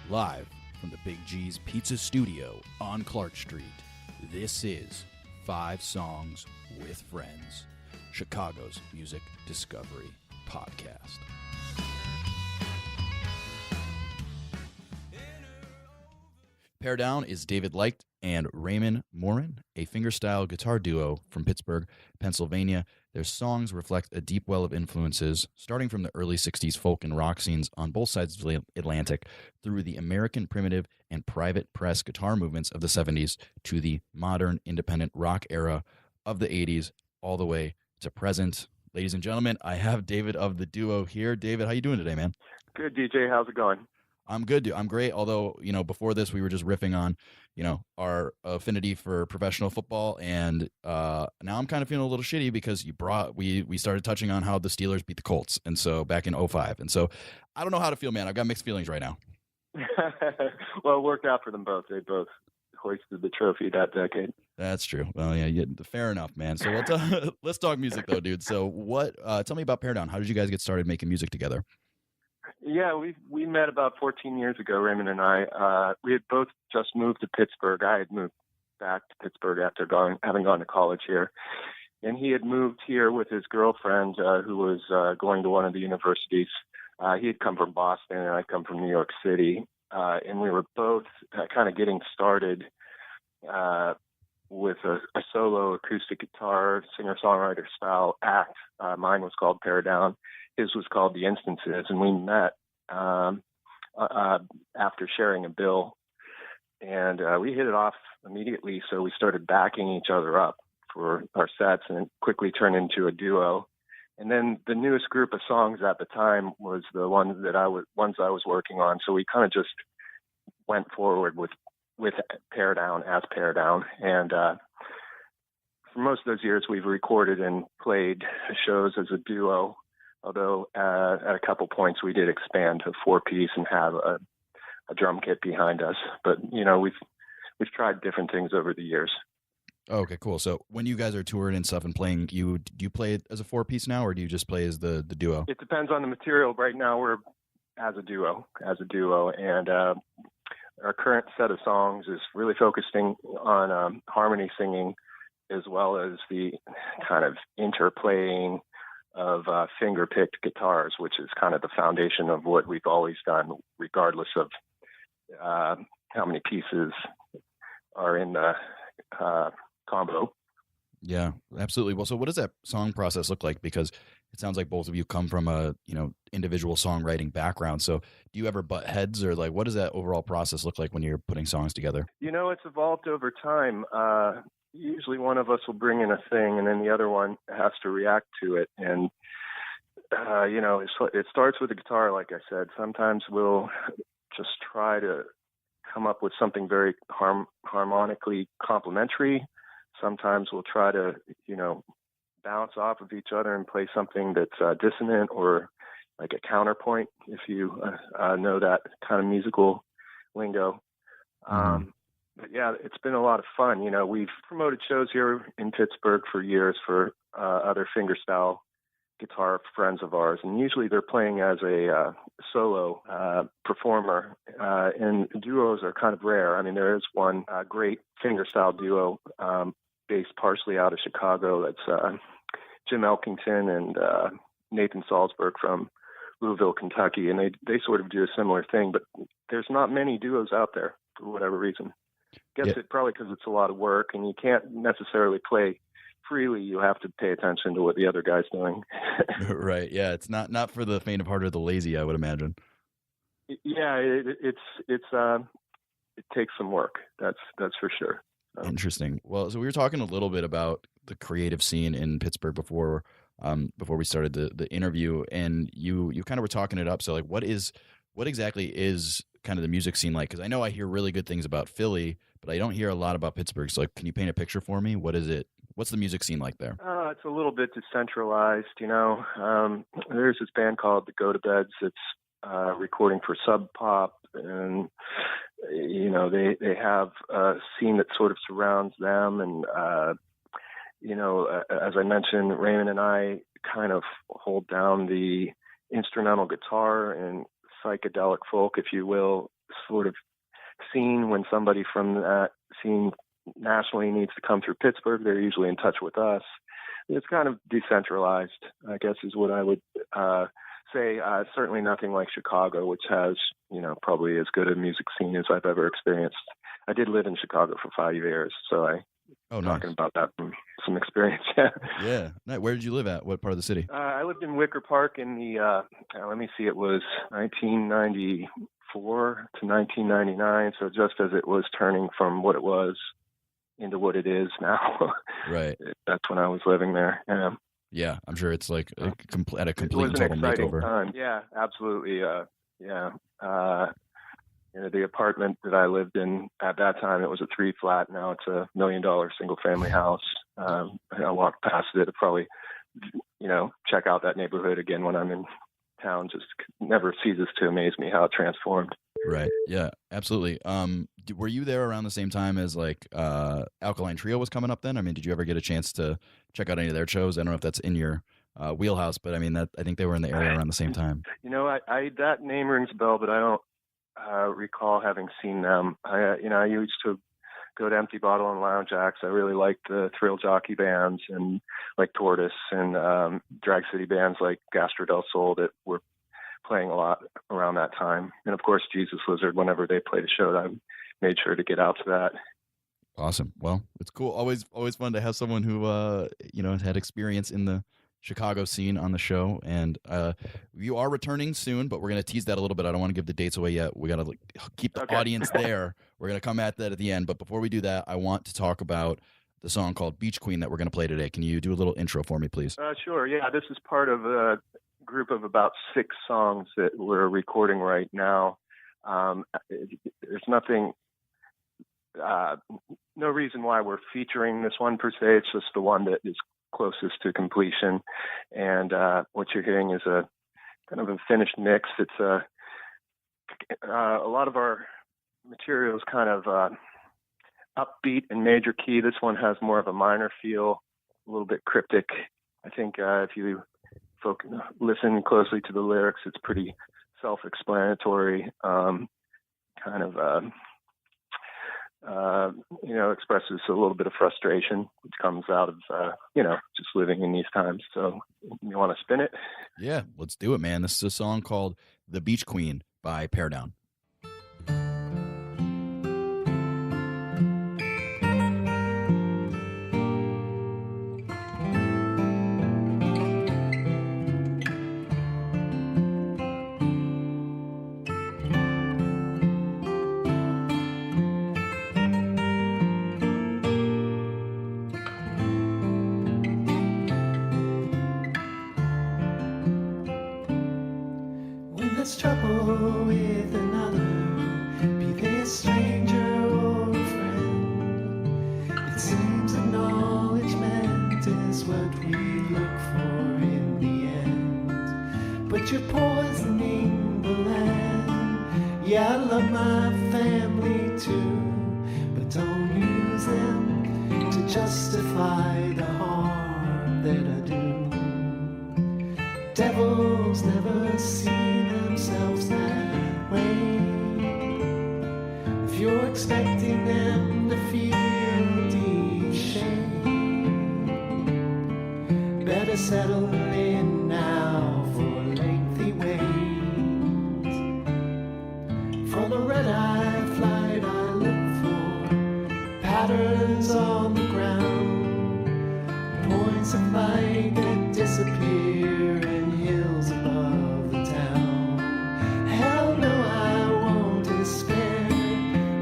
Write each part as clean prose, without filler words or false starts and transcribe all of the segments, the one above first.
Live from the Big G's Pizza Studio on Clark Street, this is 5 Songs with Friends, Chicago's music discovery podcast. Pairdown is David Leicht and Raymond Morin, a fingerstyle guitar duo from Pittsburgh, Pennsylvania. Their songs reflect a deep well of influences, starting from the early 60s folk and rock scenes on both sides of the Atlantic, through the American primitive and private press guitar movements of the 70s to the modern independent rock era of the 80s, all the way to present. Ladies and gentlemen, I have David of the duo here. David, how you doing today, man? Good, DJ. How's it going? I'm good, dude. I'm great. Although, before this, we were just riffing on, our affinity for professional football. And now I'm kind of feeling a little shitty because we started touching on how the Steelers beat the Colts. And so back in 2005. And so I don't know how to feel, man. I've got mixed feelings right now. Well, it worked out for them both. They both hoisted the trophy that decade. That's true. Well, yeah, fair enough, man. So let's talk music though, dude. So tell me about Pairdown. How did you guys get started making music together? Yeah, we met about 14 years ago, Raymond and I. We had both just moved to Pittsburgh. I had moved back to Pittsburgh after having gone to college here. And he had moved here with his girlfriend who was going to one of the universities. He had come from Boston and I'd come from New York City. And we were both kind of getting started with a solo acoustic guitar, singer-songwriter style act. Mine was called Pairdown. His was called The Instances, and we met after sharing a bill, and we hit it off immediately. So we started backing each other up for our sets, and it quickly turned into a duo. And then the newest group of songs at the time was the ones I was working on. So we kind of just went forward with Pairdown as Pairdown, and for most of those years, we've recorded and played shows as a duo. Although at a couple points we did expand to 4-piece and have a drum kit behind us, but we've tried different things over the years. Oh, okay, cool. So when you guys are touring and stuff and playing, do you play it as a 4-piece now, or do you just play as the duo? It depends on the material. Right now we're as a duo, and our current set of songs is really focusing on harmony singing, as well as the kind of interplaying of finger-picked guitars, which is kind of the foundation of what we've always done, regardless of how many pieces are in the combo. Yeah, absolutely. Well, so what does that song process look like? Because it sounds like both of you come from a individual songwriting background. So do you ever butt heads, or what does that overall process look like when you're putting songs together? It's evolved over time. Usually one of us will bring in a thing and then the other one has to react to it. And, it starts with the guitar, like I said. Sometimes we'll just try to come up with something very harmonically complementary. Sometimes we'll try to, bounce off of each other and play something that's dissonant or like a counterpoint, if you know that kind of musical lingo. But yeah, it's been a lot of fun. We've promoted shows here in Pittsburgh for years for other fingerstyle guitar friends of ours, and usually they're playing as a solo performer, and duos are kind of rare. I mean, there is one great fingerstyle duo based partially out of Chicago. That's Jim Elkington and Nathan Salzberg from Louisville, Kentucky, and they sort of do a similar thing, but there's not many duos out there for whatever reason. Guess it probably because it's a lot of work and you can't necessarily play freely. You have to pay attention to what the other guy's doing. Right. Yeah. It's not for the faint of heart or the lazy, I would imagine. Yeah. It takes some work. That's for sure. Interesting. Well, so we were talking a little bit about the creative scene in Pittsburgh before we started the interview, and you kind of were talking it up. So what exactly is kind of the music scene like? Because I know I hear really good things about Philly, but I don't hear a lot about Pittsburgh. So can you paint a picture for me? What is it? What's the music scene like there? It's a little bit decentralized, There's this band called the Go to Beds. It's recording for Sub Pop, and they have a scene that sort of surrounds them. And as I mentioned, Raymond and I kind of hold down the instrumental guitar and psychedelic folk, if you will, sort of scene. When somebody from that scene nationally needs to come through Pittsburgh, they're usually in touch with us. It's kind of decentralized, I guess, is what I would say. Certainly nothing like Chicago, which has, probably as good a music scene as I've ever experienced. I did live in Chicago for 5 years, so talking about that from some experience. Yeah. Where did you live at? What part of the city? I lived in Wicker Park in the, it was 1994 to 1999, so just as it was turning from what it was into what it is now. Right. That's when I was living there. Yeah, I'm sure it's like a complete and total makeover. Time. Yeah, absolutely. The apartment that I lived in at that time, it was a 3-flat. Now it's $1 million single-family house. I walked past it. It probably, check out that neighborhood again when I'm in town. Just never ceases to amaze me how it transformed. Right. Yeah, absolutely. Were you there around the same time as like Alkaline Trio was coming up then? I mean, did you ever get a chance to check out any of their shows? I don't know if that's in your wheelhouse, but I mean, I think they were in the area around the same time. I that name rings a bell, but I don't recall having seen them. I used to go to Empty Bottle and Lounge Acts. I really liked the thrill jockey bands and like Tortoise and drag city bands like Gastro del Sol that were playing a lot around that time. And of course, Jesus Lizard, whenever they played a show, I made sure to get out to that. Awesome. Well, it's cool. Always fun to have someone who, had experience in the Chicago scene on the show. And you are returning soon, but we're going to tease that a little bit. I don't want to give the dates away yet. We got to keep the audience there. We're going to come at that at the end. But before we do that, I want to talk about the song called Beech Queen that we're going to play today. Can you do a little intro for me, please? Sure. Yeah, this is part of a group of about 6 songs that we're recording right now. There's nothing, no reason why we're featuring this one per se. It's just the one that is closest to completion. And what you're hearing is a kind of a finished mix. It's a lot of our material is kind of upbeat and major key. This one has more of a minor feel, a little bit cryptic. I think if you listen closely to the lyrics, it's pretty self-explanatory. Expresses a little bit of frustration, which comes out of, just living in these times. So you want to spin it? Yeah, let's do it, man. This is a song called The Beech Queen by Pairdown. There's trouble with another, be they a stranger or a friend. It seems acknowledgement is what we look for in the end. But you're poisoning the land. Yeah, I love my family too, but don't use them to justify the harm that I do. Devils never see themselves that way. If you're expecting them to feel deep shame, better settle in now for a lengthy wait. For the red-eye flight I look for patterns on the ground, points of light that disappear in hills above the town. Hell no, I won't despair,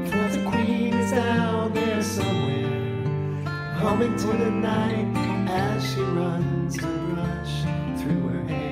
for the queen is down there somewhere, humming to the night as she runs to brush through her hair.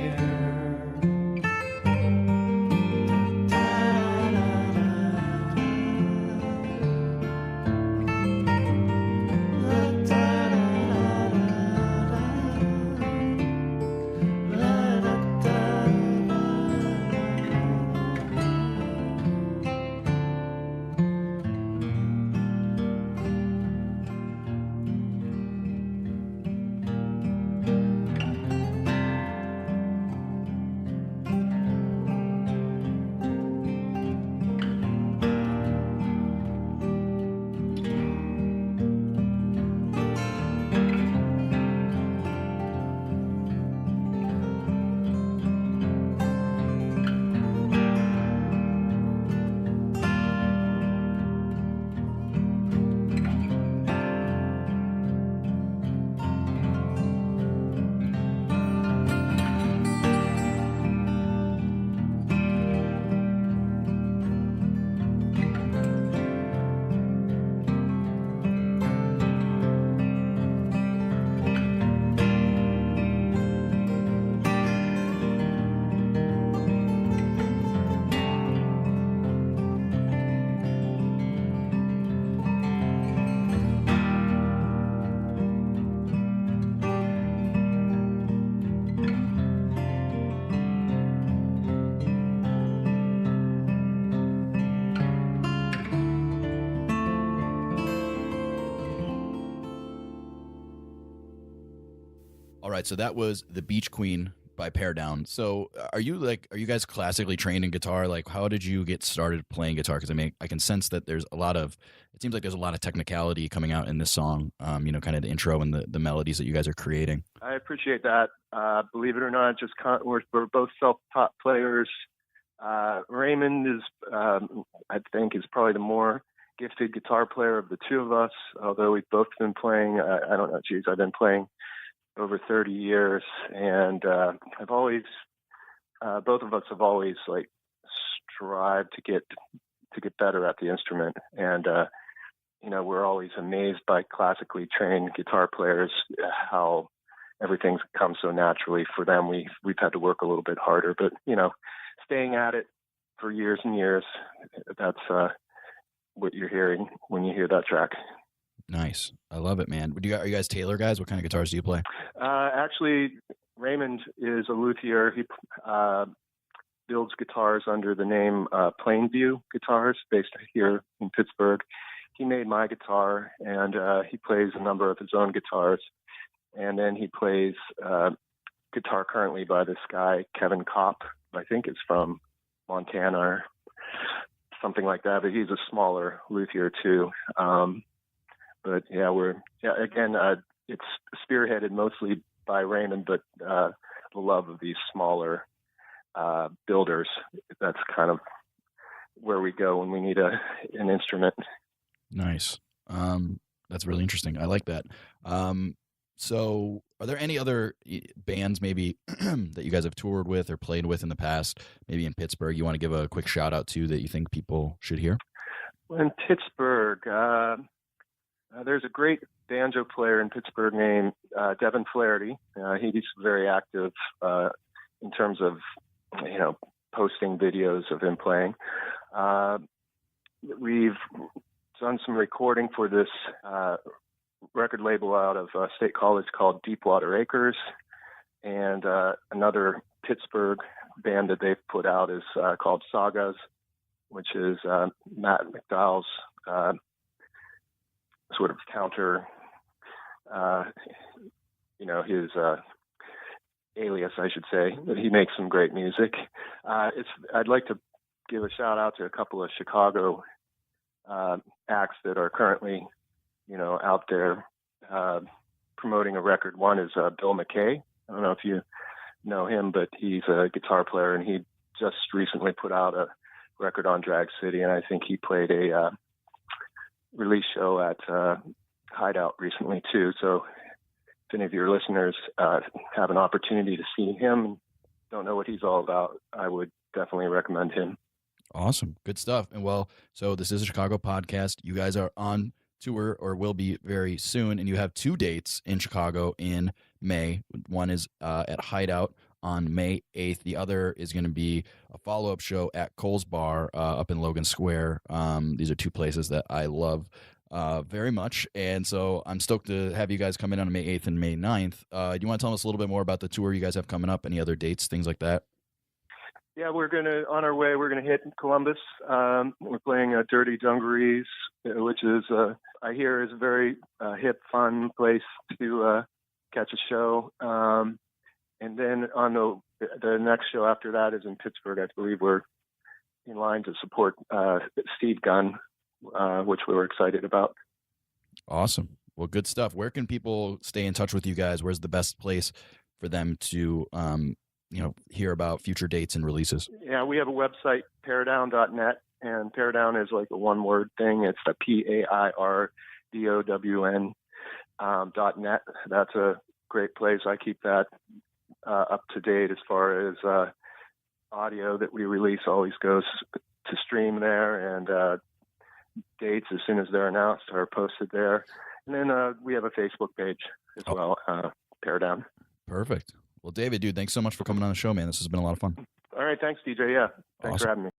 right, so that was the Beech Queen by Pairdown. So are you guys classically trained in guitar? Like, how did you get started playing guitar? Because I mean, I can sense that it seems like there's a lot of technicality coming out in this song, kind of the intro and the melodies that you guys are creating. I appreciate that. Believe it or not, we're both self-taught players. Raymond is, I think, is probably the more gifted guitar player of the two of us, although we've both been playing, I've been playing over 30 years, and I've always, both of us have always like strived to get better at the instrument, and we're always amazed by classically trained guitar players, how everything's come so naturally for them. We've had to work a little bit harder, but staying at it for years and years, that's what you're hearing when you hear that track. Nice. I love it, man. Are you guys Taylor guys? What kind of guitars do you play? Actually, Raymond is a luthier. He builds guitars under the name Plainview Guitars, based here in Pittsburgh. He made my guitar, and he plays a number of his own guitars. And then he plays guitar currently by this guy, Kevin Kopp. I think it's from Montana or something like that, but he's a smaller luthier too. But yeah, it's spearheaded mostly by Raymond, but the love of these smaller builders, that's kind of where we go when we need an instrument. Nice. That's really interesting. I like that. So are there any other bands maybe that you guys have toured with or played with in the past, maybe in Pittsburgh, you want to give a quick shout out to that you think people should hear? Well, in Pittsburgh, there's a great banjo player in Pittsburgh named Devin Flaherty. He's very active in terms of, posting videos of him playing. We've done some recording for this record label out of State College called Deepwater Acres, and another Pittsburgh band that they've put out is called Sagas, which is Matt McDowell's sort of counter, his alias, I should say, but he makes some great music. I'd like to give a shout out to a couple of Chicago acts that are currently, out there promoting a record. One is Bill McKay. I don't know if you know him, but he's a guitar player, and he just recently put out a record on Drag City, and I think he played a release show at Hideout recently too. So if any of your listeners have an opportunity to see him and don't know what he's all about, I would definitely recommend him. Awesome. Good stuff. And so this is a Chicago podcast. You guys are on tour, or will be very soon, and you have 2 dates in Chicago in May. One is at Hideout on May 8th. The other is going to be a follow-up show at Cole's Bar up in Logan Square. These are 2 places that I love very much, and so I'm stoked to have you guys come in on May 8th and May 9th. Do you want to tell us a little bit more about the tour you guys have coming up? Any other dates, things like that? Yeah, we're going to hit Columbus. We're playing Dirty Dungarees, which is, I hear, is a very hip, fun place to catch a show. And then on the next show after that is in Pittsburgh. I believe we're in line to support Steve Gunn, which we were excited about. Awesome. Well, good stuff. Where can people stay in touch with you guys? Where's the best place for them to hear about future dates and releases? Yeah, we have a website, pairdown.net, and Pairdown is like a one-word thing. It's the PAIRDOWN .net. That's a great place. I keep that up to date as far as audio that we release always goes to stream there, and dates as soon as they're announced are posted there. And then we have a Facebook page as well, Pairdown. Perfect. Well, David, dude, thanks so much for coming on the show, man. This has been a lot of fun. All right. Thanks, DJ. Yeah. Thanks Awesome. for having me.